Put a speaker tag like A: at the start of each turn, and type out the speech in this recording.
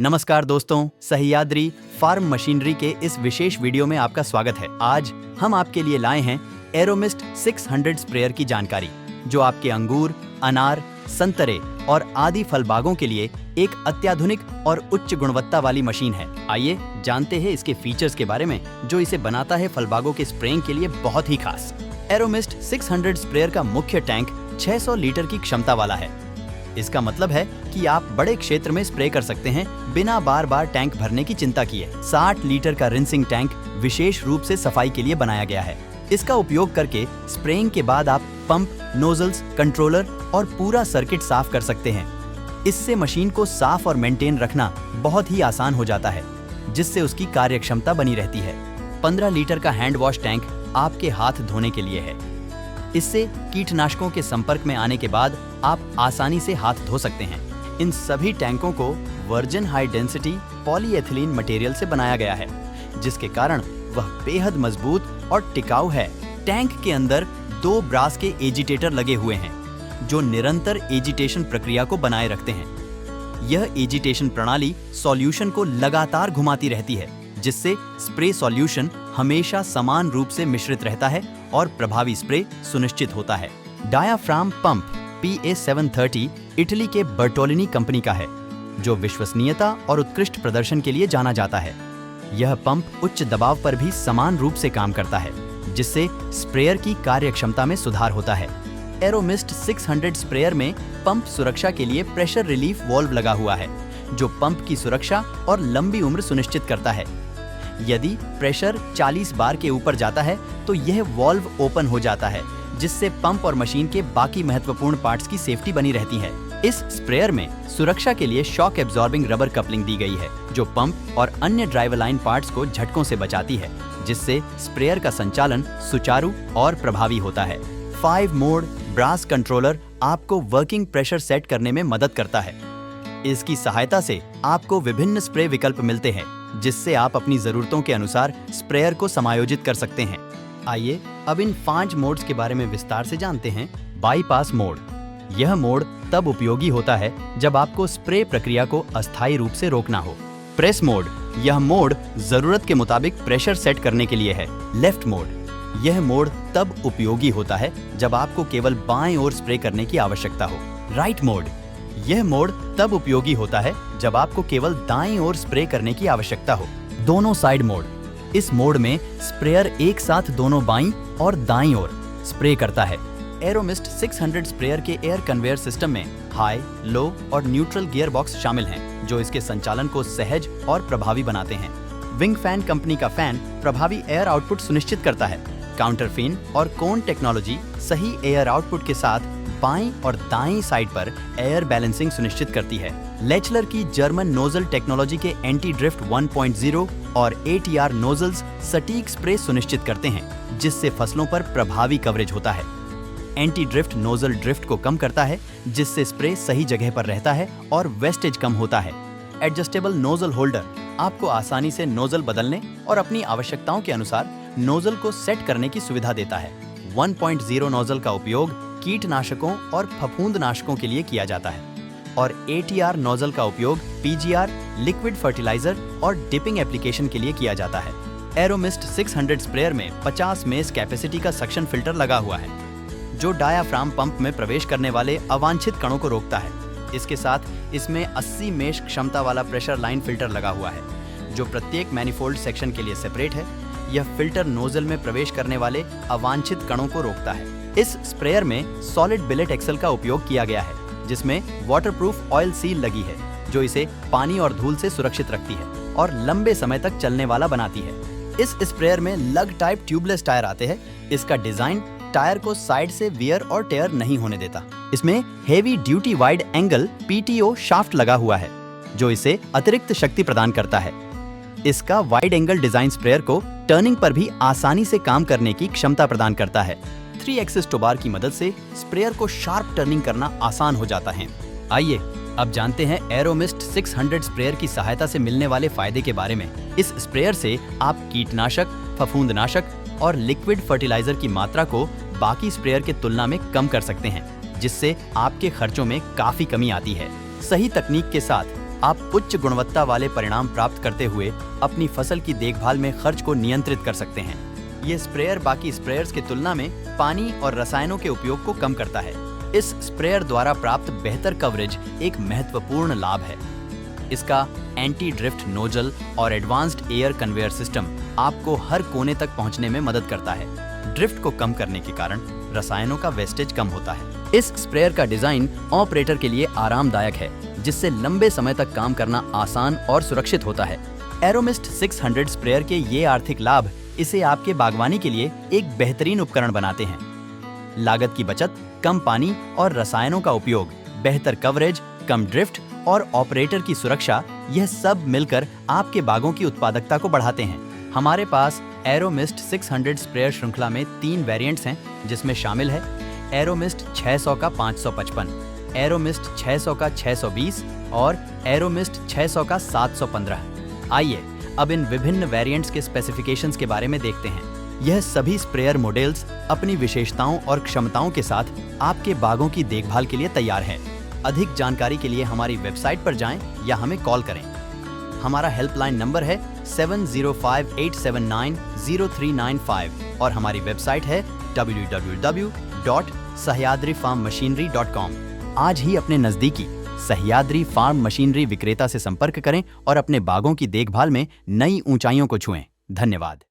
A: नमस्कार दोस्तों, Sahyadri farm machinery के इस विशेष वीडियो में आपका स्वागत है। आज हम आपके लिए लाए हैं एरोमिस्ट 600 स्प्रेयर की जानकारी, जो आपके अंगूर, अनार, संतरे और आदि फल बागों के लिए एक अत्याधुनिक और उच्च गुणवत्ता वाली मशीन है। आइए जानते हैं इसके फीचर्स के बारे में, जो इसे बनाता है फल बागों के स्प्रेइंग के लिए बहुत ही खास। एरोमिस्ट 600 स्प्रेयर का मुख्य टैंक 600 लीटर की क्षमता वाला है। इसका मतलब है कि आप बड़े क्षेत्र में स्प्रे कर सकते हैं बिना बार बार टैंक भरने की चिंता किए। 60 लीटर का रिंसिंग टैंक विशेष रूप से सफाई के लिए बनाया गया है। इसका उपयोग करके स्प्रेइंग के बाद आप पंप, नोजल्स, कंट्रोलर और पूरा सर्किट साफ कर सकते हैं। इससे मशीन को साफ और मेंटेन रखना बहुत ही आसान हो जाता है, जिससे उसकी कार्यक्षमता बनी रहती है। 15 लीटर का हैंड वॉश टैंक आपके हाथ धोने के लिए है। इससे कीटनाशकों के संपर्क में आने के बाद आप आसानी से हाथ धो सकते हैं। इन सभी टैंकों को virgin high density polyethylene material से बनाया गया है, जिसके कारण वह बेहद मजबूत और टिकाऊ है। टैंक के अंदर 2 ब्रास के एजिटेटर लगे हुए हैं, जो निरंतर एजिटेशन प्रक्रिया को बनाए रखते हैं। यह एजिटेशन प्रणाली सॉल्यूशन को लगातार घुमाती रहती है, जिससे स्प्रे सॉल्यूशन हमेशा समान रूप से मिश्रित रहता है और प्रभावी स्प्रे सुनिश्चित होता है। डायाफ्राम पंप PA730 इटली के बर्टोलिनी कंपनी का है, जो विश्वसनीयता और उत्कृष्ट प्रदर्शन के लिए जाना जाता है। यह पंप उच्च दबाव पर भी समान रूप से काम करता है, जिससे स्प्रेयर की कार्यक्षमता में सुधार होता है। एरोमिस्ट 600 स्प्रेयर में पंप सुरक्षा के लिए प्रेशर रिलीफ वाल्व लगा हुआ है, जो पंप की सुरक्षा और लंबी उम्र सुनिश्चित करता है। यदि प्रेशर 40 बार के ऊपर जाता है तो यह वाल्व ओपन हो जाता है, जिससे पंप और मशीन के बाकी महत्वपूर्ण पार्ट्स की सेफ्टी बनी रहती है। इस स्प्रेयर में सुरक्षा के लिए शॉक एब्जॉर्बिंग रबर कपलिंग दी गई है, जो पंप और अन्य ड्राइवर लाइन पार्ट्स को झटकों से बचाती है, जिससे स्प्रेयर का संचालन सुचारू और प्रभावी होता है। 5 मोड ब्रास कंट्रोलर आपको वर्किंग प्रेशर सेट करने में मदद करता है। इसकी सहायता से आपको विभिन्न स्प्रे विकल्प मिलते हैं, जिससे आप अपनी जरूरतों के अनुसार स्प्रेयर को समायोजित कर सकते हैं। आइए अब इन 5 मोड्स के बारे में विस्तार से जानते हैं। Bypass mode. यह मोड तब उपयोगी होता है जब आपको स्प्रे प्रक्रिया को अस्थायी रूप से रोकना हो। Press mode. यह मोड जरूरत के मुताबिक प्रेशर सेट करने के लिए है। Left mode. यह मोड तब उपयोगी होता है जब आपको केवल बाएं ओर स्प्रे करने की आवश्यकता हो। Right mode. यह मोड तब उपयोगी होता है जब आपको केवल दाईं ओर स्प्रे करने की आवश्यकता हो। दोनों साइड मोड। इस मोड में स्प्रेयर एक साथ दोनों बाईं और दाईं ओर स्प्रे करता है। एरोमिस्ट 600 स्प्रेयर के एयर कन्वेयर सिस्टम में हाई, लो और न्यूट्रल गियर बॉक्स शामिल हैं, जो इसके संचालन को सहज और प्रभावी बनाते हैं। विंग फैन कंपनी का फैन प्रभावी एयर आउटपुट सुनिश्चित करता है। काउंटर फिन और कोन टेक्नोलॉजी सही एयर आउटपुट के साथ बाईं और दाईं साइड पर एयर बैलेंसिंग सुनिश्चित करती है। लेचलर की जर्मन नोजल टेक्नोलॉजी के एंटी ड्रिफ्ट 1.0 और ATR नोजल्स सटीक स्प्रे सुनिश्चित करते हैं, जिससे फसलों पर प्रभावी कवरेज होता है। एंटी ड्रिफ्ट नोजल ड्रिफ्ट को कम करता है, जिससे स्प्रे सही जगह पर रहता है और वेस्टेज कम होता है। एडजस्टेबल नोजल होल्डर आपको आसानी से नोजल बदलने और अपनी आवश्यकताओं के अनुसार नोजल को सेट करने की सुविधा देता है। 1.0 नोजल का उपयोग कीटनाशकों और फफूंदनाशकों के लिए किया जाता है, और ATR नोजल का उपयोग PGR, लिक्विड फर्टिलाइजर और डिपिंग एप्लीकेशन के लिए किया जाता है। एरोमिस्ट 600 स्प्रेयर में 50 मेस कैपेसिटी का सक्शन फिल्टर लगा हुआ है, जो डायाफ्राम पंप में प्रवेश करने वाले अवांछित कणों को रोकता है। इसके साथ इसमें 80 मेश क्षमता वाला प्रेशर लाइन फिल्टर लगा हुआ है, जो प्रत्येक मैनिफोल्ड सेक्शन के लिए सेपरेट है। यह फिल्टर नोजल में प्रवेश करने वाले अवांछित कणों को रोकता है। इस स्प्रेयर में सॉलिड बिलेट एक्सल का उपयोग किया गया है, जिसमें वाटरप्रूफ ऑयल सील लगी है, जो इसे पानी और धूल से सुरक्षित रखती है और लंबे समय तक चलने वाला बनाती है। इस स्प्रेयर में लग टाइप ट्यूबलेस टायर आते हैं। इसका डिजाइन टायर को साइड से वियर और टेयर नहीं होने देता। इसमें heavy duty wide angle PTO shaft लगा हुआ है, जो इसे अतिरिक्त शक्ति प्रदान करता है। इसका वाइड एंगल डिजाइन स्प्रेयर को टर्निंग पर भी आसानी से काम करने की क्षमता प्रदान करता है। 3 एक्सिस टोबार की मदद से स्प्रेयर को शार्प टर्निंग करना आसान हो जाता है। आइए अब जानते हैं एरोमिस्ट 600 स्प्रेयर की सहायता से मिलने वाले फायदे के बारे में। इस स्प्रेयर से आप कीटनाशक, फफूंदनाशक और लिक्विड फर्टिलाइजर की मात्रा को बाकी स्प्रेयर के तुलना में कम कर सकते हैं, जिससे आपके खर्चों में काफी कमी आती है। सही तकनीक के साथ आप उच्च गुणवत्ता वाले परिणाम प्राप्त करते हुए अपनी फसल की देखभाल में खर्च को नियंत्रित कर सकते हैं। ये स्प्रेयर बाकी स्प्रेयर्स की तुलना में पानी और रसायनों के उपयोग को कम करता है। इस स्प्रेयर द्वारा प्राप्त बेहतर कवरेज एक महत्वपूर्ण लाभ है। इसका एंटी ड्रिफ्ट नोजल और एडवांस्ड एयर कन्वेयर सिस्टम आपको हर कोने तक पहुंचने में मदद करता है। ड्रिफ्ट को कम करने के कारण रसायनों का वेस्टेज कम होता है। इस स्प्रेयर का डिजाइन ऑपरेटर के लिए आरामदायक है, जिससे लंबे समय तक काम करना आसान और सुरक्षित होता है। एरोमिस्ट 600 स्प्रेयर के ये आर्थिक लाभ इसे आपके बागवानी के लिए एक बेहतरीन उपकरण बनाते हैं। लागत की बचत, कम पानी और रसायनों का उपयोग, बेहतर कवरेज, कम ड्रिफ्ट और ऑपरेटर की सुरक्षा, यह सब मिलकर आपके बागों की उत्पादकता को बढ़ाते हैं। हमारे पास एरोमिस्ट 600 स्प्रेयर श्रृंखला में 3 वेरिएंट्स हैं, जिसमें शामिल है एरोमिस्ट 600 का 555, एरोमिस्ट 600 का 620 और एरोमिस्ट 600 का 715। आइए अब इन विभिन्न वेरिएंट्स के स्पेसिफिकेशंस के बारे में देखते हैं। यह सभी स्प्रेयर मॉडल्स अपनी विशेषताओं और क्षमताओं के साथ आपके बागों की देखभाल के लिए तैयार हैं। अधिक जानकारी के लिए हमारी वेबसाइट पर जाएं या हमें कॉल करें। हमारा हेल्पलाइन नंबर है 7058790395 और हमारी वेबसाइट है www.sahyadrifarmmachinery.com। आज ही अपने नजदीकी सह्याद्री फार्म मशीनरी विक्रेता से संपर्क करें और अपने बागों की देखभाल में नई ऊंचाइयों को छुएं। धन्यवाद।